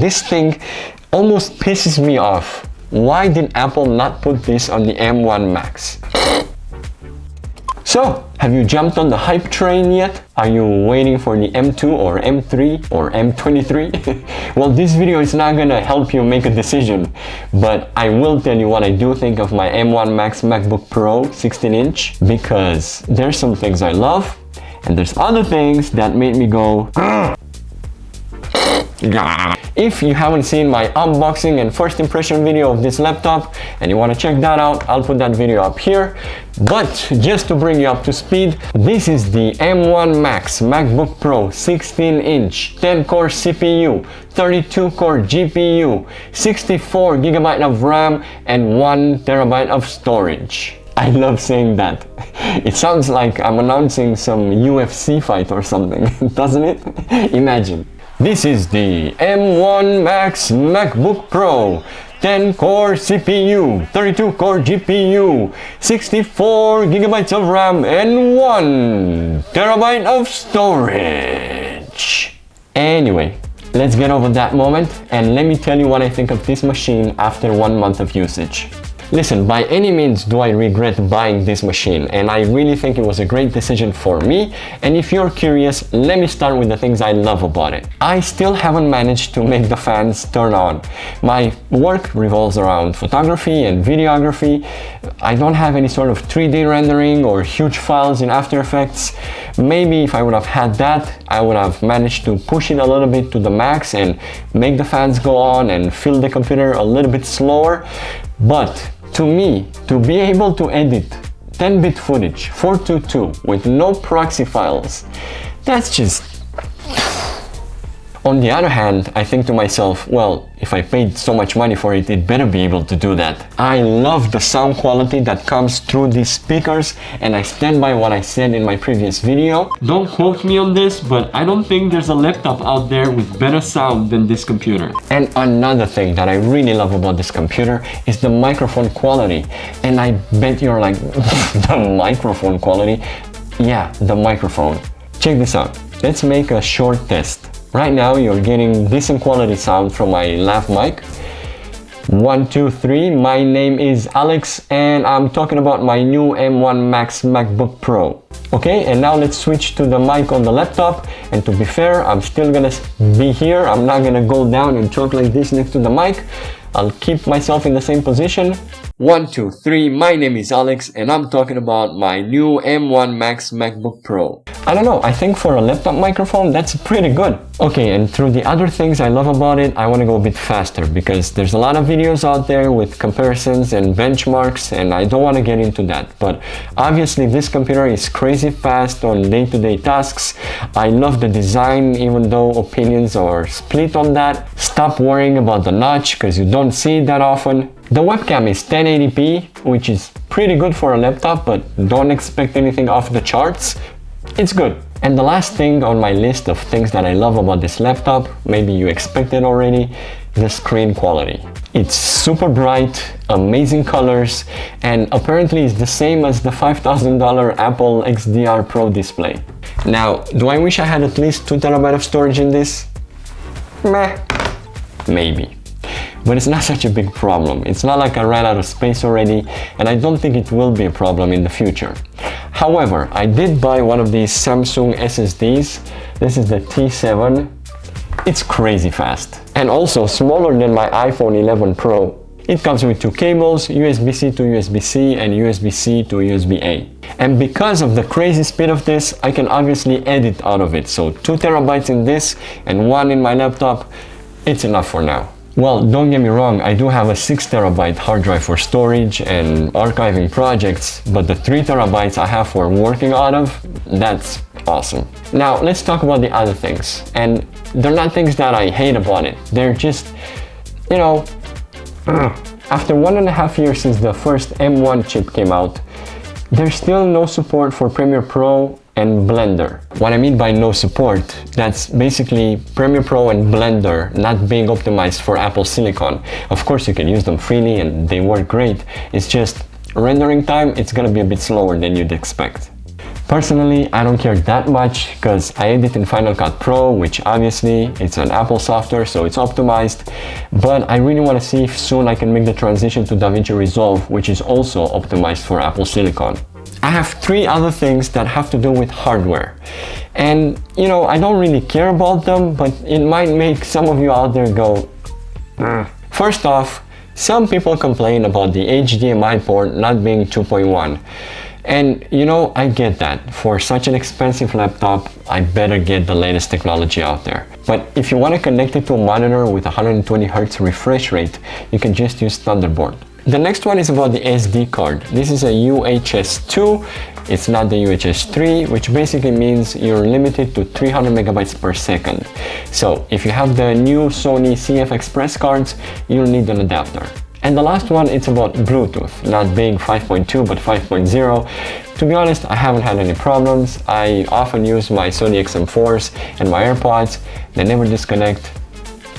This thing almost pisses me off. Why did Apple not put this on the M1 Max? So, have you jumped on the hype train yet? Are you waiting for the M2 or M3 or M23? Well, this video is not gonna help you make a decision, but I will tell you what I do think of my M1 Max MacBook Pro 16-inch, because there's some things I love, and there's other things that made me go If you haven't seen my unboxing and first impression video of this laptop and you want to check that out, I'll put that video up here. But just to bring you up to speed, this is the M1 Max MacBook Pro 16-inch 10-core CPU, 32-core GPU, 64GB of RAM, and 1TB of storage. I love saying that. It sounds like I'm announcing some UFC fight or something, doesn't it? Imagine. This is the M1 Max MacBook Pro, 10-core CPU, 32-core GPU, 64GB of RAM, and 1TB of storage. Anyway, let's get over that moment and let me tell you what I think of this machine after 1 month of usage. Listen, by any means do I regret buying this machine, and I really think it was a great decision for me. And if you're curious, let me start with the things I love about it. I still haven't managed to make the fans turn on. My work revolves around photography and videography. I don't have any sort of 3D rendering or huge files in After Effects. Maybe if I would have had that, I would have managed to push it a little bit to the max and make the fans go on and fill the computer a little bit slower. But to me, to be able to edit 10-bit footage 422 with no proxy files, that's just... On the other hand, I think to myself, well, if I paid so much money for it, it better be able to do that. I love the sound quality that comes through these speakers, and I stand by what I said in my previous video. Don't quote me on this, but I don't think there's a laptop out there with better sound than this computer. And another thing that I really love about this computer is the microphone quality. And I bet you're like, the microphone quality? Yeah, the microphone. Check this out. Let's make a short test. Right now, you're getting decent quality sound from my lav mic. 1, 2, 3. My name is Alex, and I'm talking about my new M1 Max MacBook Pro. Okay, and now let's switch to the mic on the laptop. And to be fair, I'm still gonna be here. I'm not gonna go down and talk like this next to the mic. I'll keep myself in the same position. 1, 2, 3. My name is Alex, and I'm talking about my new M1 Max MacBook Pro. I don't know, I think for a laptop microphone, that's pretty good. Okay, and through the other things I love about it, I want to go a bit faster because there's a lot of videos out there with comparisons and benchmarks, and I don't want to get into that. But obviously this computer is crazy fast on day-to-day tasks. I love the design, even though opinions are split on that. Stop worrying about the notch because you don't see it that often. The webcam is 1080p, which is pretty good for a laptop, but don't expect anything off the charts. It's good. And the last thing on my list of things that I love about this laptop, maybe you expected already, the screen quality. It's super bright, amazing colors, and apparently it's the same as the $5,000 Apple XDR Pro display. Now, do I wish I had at least 2TB of storage in this? Meh, maybe. But it's not such a big problem. It's not like I ran out of space already, and I don't think it will be a problem in the future. However, I did buy one of these Samsung SSDs. This is the T7. It's crazy fast. And also smaller than my iPhone 11 Pro. It comes with 2 cables, USB-C to USB-C and USB-C to USB-A. And because of the crazy speed of this, I can obviously edit out of it. So 2TB in this and 1 in my laptop, it's enough for now. Well, don't get me wrong, I do have a 6TB hard drive for storage and archiving projects, but the 3TB I have for working out of, that's awesome. Now, let's talk about the other things. And they're not things that I hate about it. They're just, you know, after 1.5 years since the first M1 chip came out, there's still no support for Premiere Pro and Blender. What I mean by no support, that's basically Premiere Pro and Blender not being optimized for Apple Silicon. Of course you can use them freely and they work great. It's just rendering time, it's gonna be a bit slower than you'd expect. Personally, I don't care that much because I edit in Final Cut Pro, which obviously it's an Apple software, so it's optimized. But I really want to see if soon I can make the transition to DaVinci Resolve, which is also optimized for Apple Silicon. I have 3 other things that have to do with hardware. And you know, I don't really care about them, but it might make some of you out there go, First off, some people complain about the HDMI port not being 2.1. And you know, I get that. For such an expensive laptop, I better get the latest technology out there. But if you want to connect it to a monitor with 120 Hz refresh rate, you can just use Thunderbolt. The next one is about the SD card. This is a UHS 2. It's not the UHS 3, which basically means you're limited to 300 megabytes per second. So if you have the new Sony CF Express cards, you'll need an adapter. And the last one, it's about Bluetooth, not being 5.2 but 5.0. To be honest, I haven't had any problems. I often use my Sony XM4s and my AirPods. They never disconnect.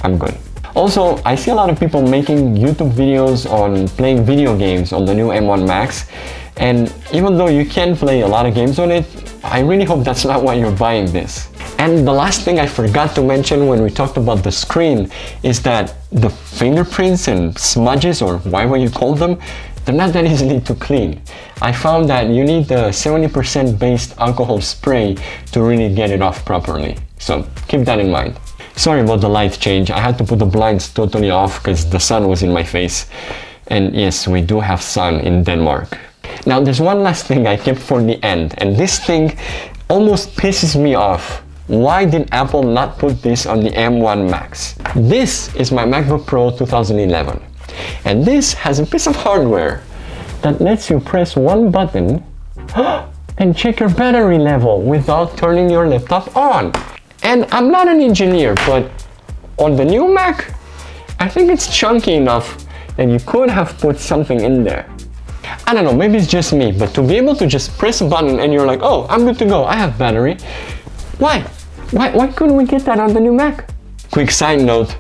I'm good. Also, I see a lot of people making YouTube videos on playing video games on the new M1 Max. And even though you can play a lot of games on it, I really hope that's not why you're buying this. And the last thing I forgot to mention when we talked about the screen is that the fingerprints and smudges, or whatever you call them, they're not that easily to clean. I found that you need the 70% based alcohol spray to really get it off properly. So keep that in mind. Sorry about the light change. I had to put the blinds totally off because the sun was in my face. And yes, we do have sun in Denmark. Now there's one last thing I kept for the end, and this thing almost pisses me off. Why did Apple not put this on the M1 Max? This is my MacBook Pro 2011. And this has a piece of hardware that lets you press one button and check your battery level without turning your laptop on. And I'm not an engineer, but on the new Mac, I think it's chunky enough that you could have put something in there. I don't know, maybe it's just me, but to be able to just press a button and you're like, oh, I'm good to go, I have battery. Why couldn't we get that on the new Mac? Quick side note,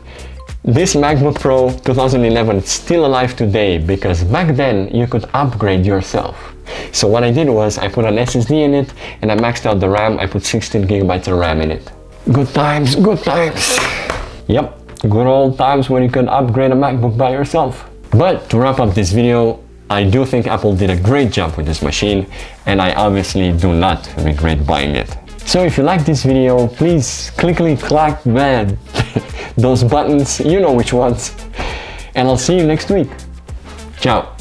this MacBook Pro 2011 is still alive today because back then you could upgrade yourself. So what I did was I put an SSD in it and I maxed out the RAM. I put 16 gigabytes of RAM in it. Good times, good times. Yep, good old times when you could upgrade a MacBook by yourself. But to wrap up this video, I do think Apple did a great job with this machine, and I obviously do not regret buying it. So if you like this video, please click those buttons, you know which ones, and I'll see you next week. Ciao.